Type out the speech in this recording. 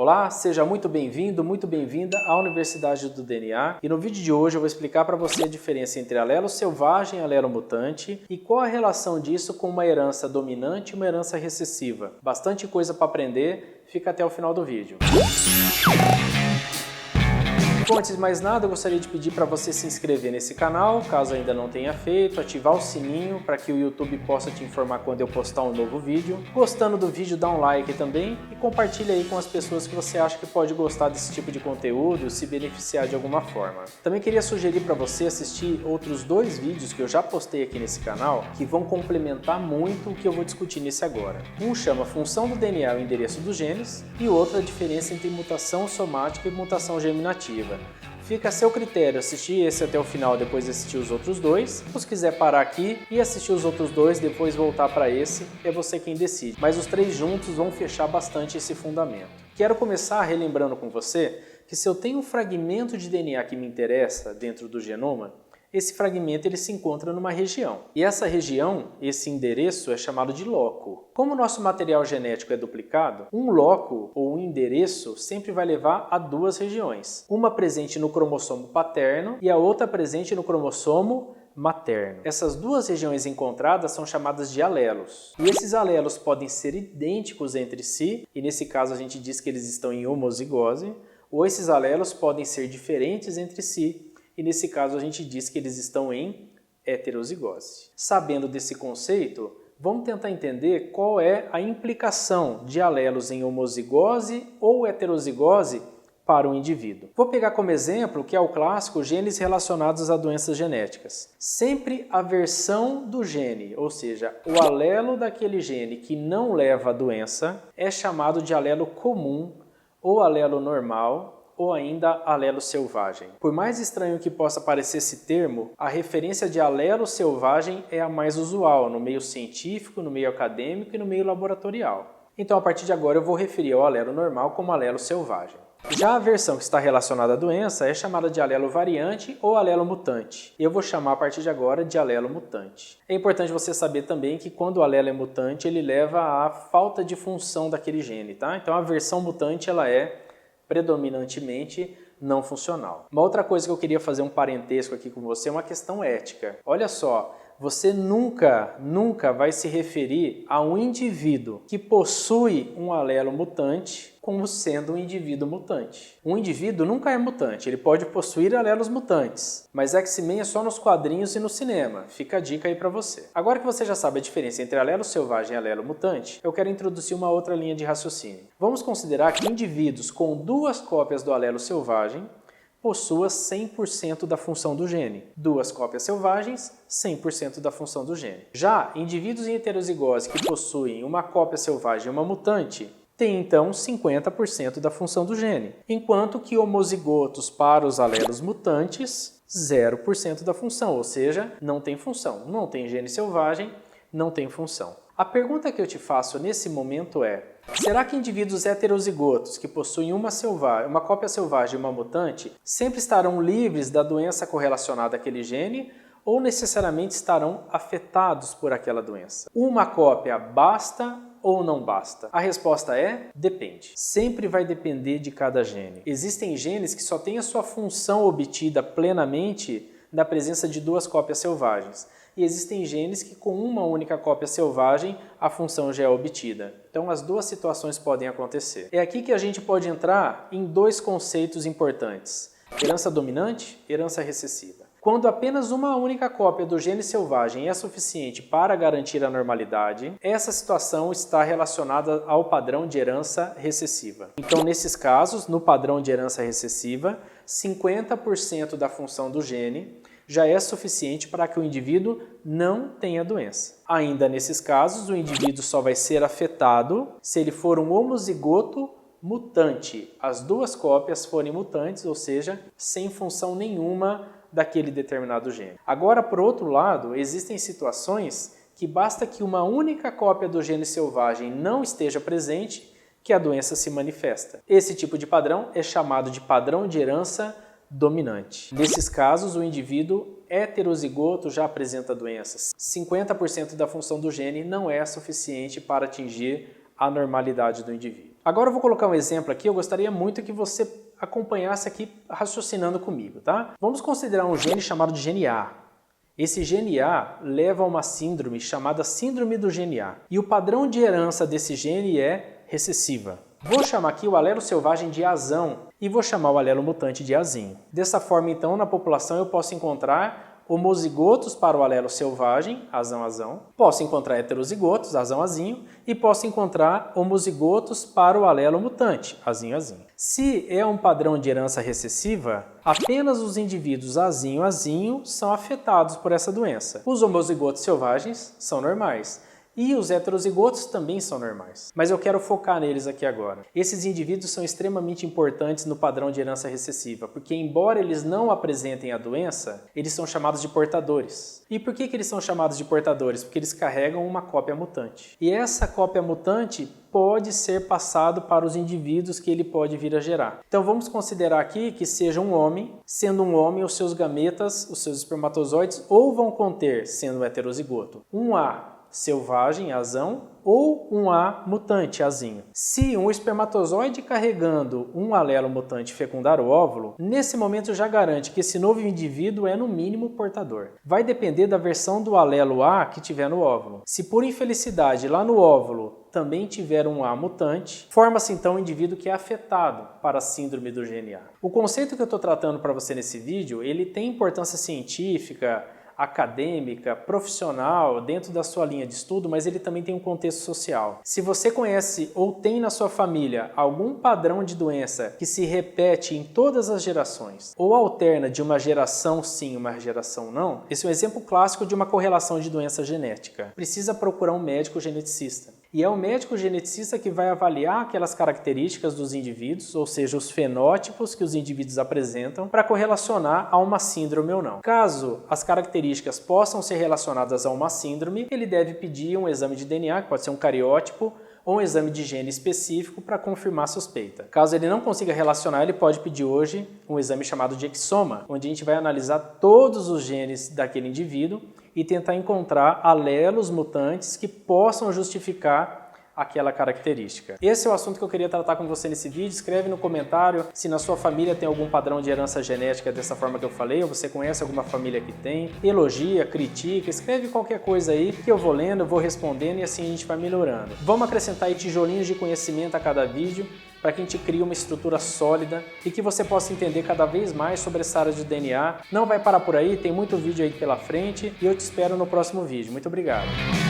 Olá, seja muito bem-vindo, muito bem-vinda à Universidade do DNA e no vídeo de hoje eu vou explicar para você a diferença entre alelo selvagem e alelo mutante e qual a relação disso com uma herança dominante e uma herança recessiva. Bastante coisa para aprender, fica até o final do vídeo. Bom, antes de mais nada, eu gostaria de pedir para você se inscrever nesse canal, caso ainda não tenha feito, ativar o sininho para que o YouTube possa te informar quando eu postar um novo vídeo. Gostando do vídeo, dá um like também e compartilha aí com as pessoas que você acha que pode gostar desse tipo de conteúdo, se beneficiar de alguma forma. Também queria sugerir para você assistir outros dois vídeos que eu já postei aqui nesse canal, que vão complementar muito o que eu vou discutir nesse agora. Um chama Função do DNA e o Endereço dos Genes e o outro a diferença entre mutação somática e mutação germinativa. Fica a seu critério assistir esse até o final, depois assistir os outros dois. Se quiser parar aqui e assistir os outros dois, depois voltar para esse, é você quem decide. Mas os três juntos vão fechar bastante esse fundamento. Quero começar relembrando com você que se eu tenho um fragmento de DNA que me interessa dentro do genoma, esse fragmento ele se encontra numa região. E essa região, esse endereço, é chamado de loco. Como o nosso material genético é duplicado, um loco ou um endereço sempre vai levar a duas regiões. Uma presente no cromossomo paterno e a outra presente no cromossomo materno. Essas duas regiões encontradas são chamadas de alelos. E esses alelos podem ser idênticos entre si, e nesse caso a gente diz que eles estão em homozigose, ou esses alelos podem ser diferentes entre si, e nesse caso a gente diz que eles estão em heterozigose. Sabendo desse conceito, vamos tentar entender qual é a implicação de alelos em homozigose ou heterozigose para o indivíduo. Vou pegar como exemplo, que é o clássico, genes relacionados a doenças genéticas. Sempre a versão do gene, ou seja, o alelo daquele gene que não leva a doença, é chamado de alelo comum ou alelo normal, ou ainda alelo selvagem. Por mais estranho que possa parecer esse termo, a referência de alelo selvagem é a mais usual no meio científico, no meio acadêmico e no meio laboratorial. Então, a partir de agora, eu vou referir ao alelo normal como alelo selvagem. Já a versão que está relacionada à doença é chamada de alelo variante ou alelo mutante. Eu vou chamar a partir de agora de alelo mutante. É importante você saber também que quando o alelo é mutante, ele leva à falta de função daquele gene, tá? Então, a versão mutante, ela é predominantemente não funcional. Uma outra coisa que eu queria fazer um parentesco aqui com você é uma questão ética. Olha só, você nunca vai se referir a um indivíduo que possui um alelo mutante como sendo um indivíduo mutante. Um indivíduo nunca é mutante, ele pode possuir alelos mutantes, mas X-Men é só nos quadrinhos e no cinema. Fica a dica aí para você. Agora que você já sabe a diferença entre alelo selvagem e alelo mutante, eu quero introduzir uma outra linha de raciocínio. Vamos considerar que indivíduos com duas cópias do alelo selvagem possua 100% da função do gene. Duas cópias selvagens, 100% da função do gene. Já indivíduos em heterozigose que possuem uma cópia selvagem e uma mutante, tem então 50% da função do gene, enquanto que homozigotos para os alelos mutantes, 0% da função, ou seja, não tem função, não tem gene selvagem, não tem função. A pergunta que eu te faço nesse momento é: será que indivíduos heterozigotos que possuem uma cópia selvagem e uma mutante sempre estarão livres da doença correlacionada àquele gene ou necessariamente estarão afetados por aquela doença? Uma cópia basta ou não basta? A resposta é: depende. Sempre vai depender de cada gene. Existem genes que só têm a sua função obtida plenamente na presença de duas cópias selvagens. E existem genes que com uma única cópia selvagem a função já é obtida. Então as duas situações podem acontecer. É aqui que a gente pode entrar em dois conceitos importantes: herança dominante e herança recessiva. Quando apenas uma única cópia do gene selvagem é suficiente para garantir a normalidade, essa situação está relacionada ao padrão de herança recessiva. Então, nesses casos, no padrão de herança recessiva, 50% da função do gene já é suficiente para que o indivíduo não tenha doença. Ainda nesses casos, o indivíduo só vai ser afetado se ele for um homozigoto mutante. As duas cópias forem mutantes, ou seja, sem função nenhuma daquele determinado gene. Agora, por outro lado, existem situações que basta que uma única cópia do gene selvagem não esteja presente que a doença se manifesta. Esse tipo de padrão é chamado de padrão de herança dominante. Nesses casos, o indivíduo heterozigoto já apresenta doenças. 50% da função do gene não é suficiente para atingir a normalidade do indivíduo. Agora eu vou colocar um exemplo aqui, eu gostaria muito que você acompanhasse aqui raciocinando comigo, tá? Vamos considerar um gene chamado de gene A. Esse gene A leva a uma síndrome chamada síndrome do gene A. E o padrão de herança desse gene é recessiva. Vou chamar aqui o alelo selvagem de Azão e vou chamar o alelo mutante de Azinho. Dessa forma, então, na população eu posso encontrar homozigotos para o alelo selvagem, Azão-Azão, posso encontrar heterozigotos, Azão-Azinho, e posso encontrar homozigotos para o alelo mutante, Azinho-Azinho. Se é um padrão de herança recessiva, apenas os indivíduos Azinho-Azinho são afetados por essa doença. Os homozigotos selvagens são normais. E os heterozigotos também são normais. Mas eu quero focar neles aqui agora. Esses indivíduos são extremamente importantes no padrão de herança recessiva, porque embora eles não apresentem a doença, eles são chamados de portadores. E por que eles são chamados de portadores? Porque eles carregam uma cópia mutante. E essa cópia mutante pode ser passado para os indivíduos que ele pode vir a gerar. Então vamos considerar aqui que seja um homem, sendo um homem, os seus gametas, os seus espermatozoides, ou vão conter, sendo um heterozigoto, um A selvagem, Azão, ou um A mutante, Azinho. Se um espermatozoide carregando um alelo mutante fecundar o óvulo, nesse momento já garante que esse novo indivíduo é no mínimo portador. Vai depender da versão do alelo A que tiver no óvulo. Se por infelicidade lá no óvulo também tiver um A mutante, forma-se então um indivíduo que é afetado para a síndrome do gene A. O conceito que eu estou tratando para você nesse vídeo, ele tem importância científica, acadêmica, profissional, dentro da sua linha de estudo, mas ele também tem um contexto social. Se você conhece ou tem na sua família algum padrão de doença que se repete em todas as gerações, ou alterna de uma geração sim, uma geração não, esse é um exemplo clássico de uma correlação de doença genética. Precisa procurar um médico geneticista. E é o médico geneticista que vai avaliar aquelas características dos indivíduos, ou seja, os fenótipos que os indivíduos apresentam, para correlacionar a uma síndrome ou não. Caso as características possam ser relacionadas a uma síndrome, ele deve pedir um exame de DNA, que pode ser um cariótipo, ou um exame de gene específico para confirmar a suspeita. Caso ele não consiga relacionar, ele pode pedir hoje um exame chamado de exoma, onde a gente vai analisar todos os genes daquele indivíduo e tentar encontrar alelos mutantes que possam justificar aquela característica. Esse é o assunto que eu queria tratar com você nesse vídeo. Escreve no comentário se na sua família tem algum padrão de herança genética dessa forma que eu falei, ou você conhece alguma família que tem. Elogia, critica, escreve qualquer coisa aí que eu vou lendo, eu vou respondendo e assim a gente vai melhorando. Vamos acrescentar aí tijolinhos de conhecimento a cada vídeo para que a gente crie uma estrutura sólida e que você possa entender cada vez mais sobre essa área de DNA. Não vai parar por aí, tem muito vídeo aí pela frente e eu te espero no próximo vídeo. Muito obrigado!